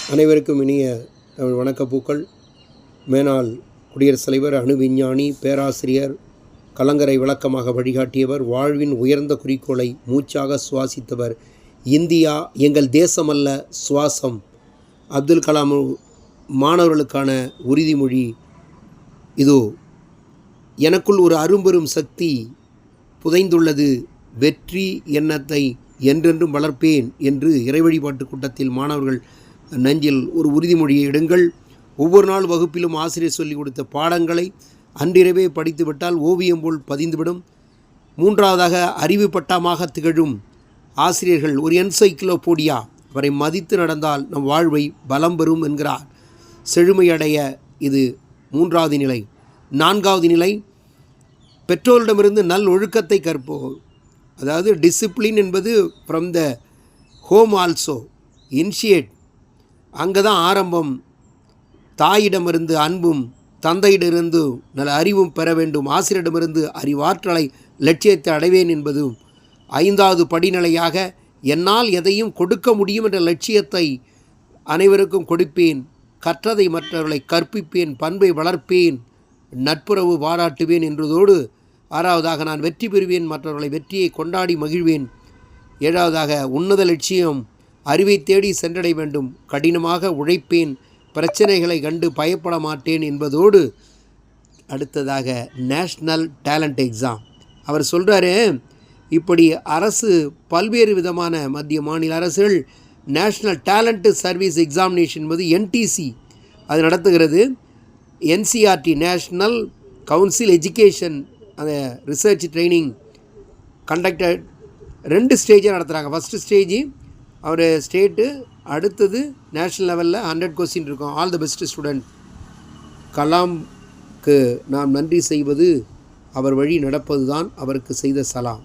அனைவருக்கும் இனிய தமிழ் வணக்கப்பூக்கள். மேனாள் குடியரசுத் தலைவர், அணு விஞ்ஞானி, பேராசிரியர், கலங்கரை விளக்கமாக வழிகாட்டியவர், வாழ்வின் உயர்ந்த குறிக்கோளை மூச்சாக சுவாசித்தவர், இந்தியா எங்கள் தேசமல்ல சுவாசம், அப்துல் கலாம் மாணவர்களுக்கான உறுதிமொழி இதோ. எனக்குள் ஒரு அரும்பெரும் சக்தி புதைந்துள்ளது, வெற்றி எண்ணத்தை என்றென்றும் வளர்ப்பேன் என்று இறை வழிபாட்டு கூட்டத்தில் மாணவர்கள் நெஞ்சில் ஒரு உறுதிமொழியை எடுங்கள். ஒவ்வொரு நாள் வகுப்பிலும் ஆசிரியர் சொல்லிக் கொடுத்த பாடங்களை அன்றிரவே படித்துவிட்டால் ஓவியம் போல் பதிந்துவிடும். மூன்றாவதாக, அறிவு பட்டமாக திகழும் ஆசிரியர்கள் ஒரு என்சைக்ளோபீடியா, அவரை மதித்து நடந்தால் நம் வாழ்வை பலம் பெறும் என்கிறார். செழுமையடைய இது மூன்றாவது நிலை. நான்காவது நிலை, பெற்றோரிடமிருந்து நல் ஒழுக்கத்தை கற்போம். அதாவது டிசிப்ளின் என்பது from the home also initiate, அங்கே தான் ஆரம்பம். தாயிடமிருந்து அன்பும் தந்தையிடமிருந்து நல்ல அறிவும் பெற வேண்டும். ஆசிரியரிடமிருந்து அறிவாற்றலை லட்சியத்தை அடைவேன் என்பதும். ஐந்தாவது படிநிலையாக, என்னால் எதையும் கொடுக்க முடியும் என்ற லட்சியத்தை அனைவருக்கும் கொடுப்பேன், கற்றதை மற்றவர்களை கற்பிப்பேன், பண்பை வளர்ப்பேன், நட்புறவு பாராட்டுவேன் என்றதோடு ஆறாவதாக, நான் வெற்றி பெறுவேன், மற்றவர்களை வெற்றியை கொண்டாடி மகிழ்வேன். ஏழாவதாக, உன்னத லட்சியம், அறிவை தேடி சென்றடைய வேண்டும், கடினமாக உழைப்பேன், பிரச்சனைகளை கண்டு பயப்பட மாட்டேன் என்பதோடு அடுத்ததாக நேஷ்னல் டேலண்ட் எக்ஸாம். அவர் சொல்கிறாரு, இப்படி அரசு பல்வேறு விதமான மத்திய மாநில அரசுகள் நேஷ்னல் டேலண்ட் சர்வீஸ் எக்ஸாமினேஷன் என்பது என்டிசி அது நடத்துகிறது. என்சிஆர்டி நேஷ்னல் கவுன்சில் எஜுகேஷன் அந்த ரிசர்ச் ட்ரைனிங் கண்டக்டட் 2 ஸ்டேஜாக நடத்துகிறாங்க. ஃபஸ்ட்டு ஸ்டேஜ் அவர் ஸ்டேட்டு, அடுத்தது நேஷ்னல் லெவலில் 100 கொஸ்டின் இருக்கும். All the best student. கலாம்க்கு நாம் நன்றி செய்வது அவர் வழி நடப்பது தான் அவருக்கு செய்த சலாம்.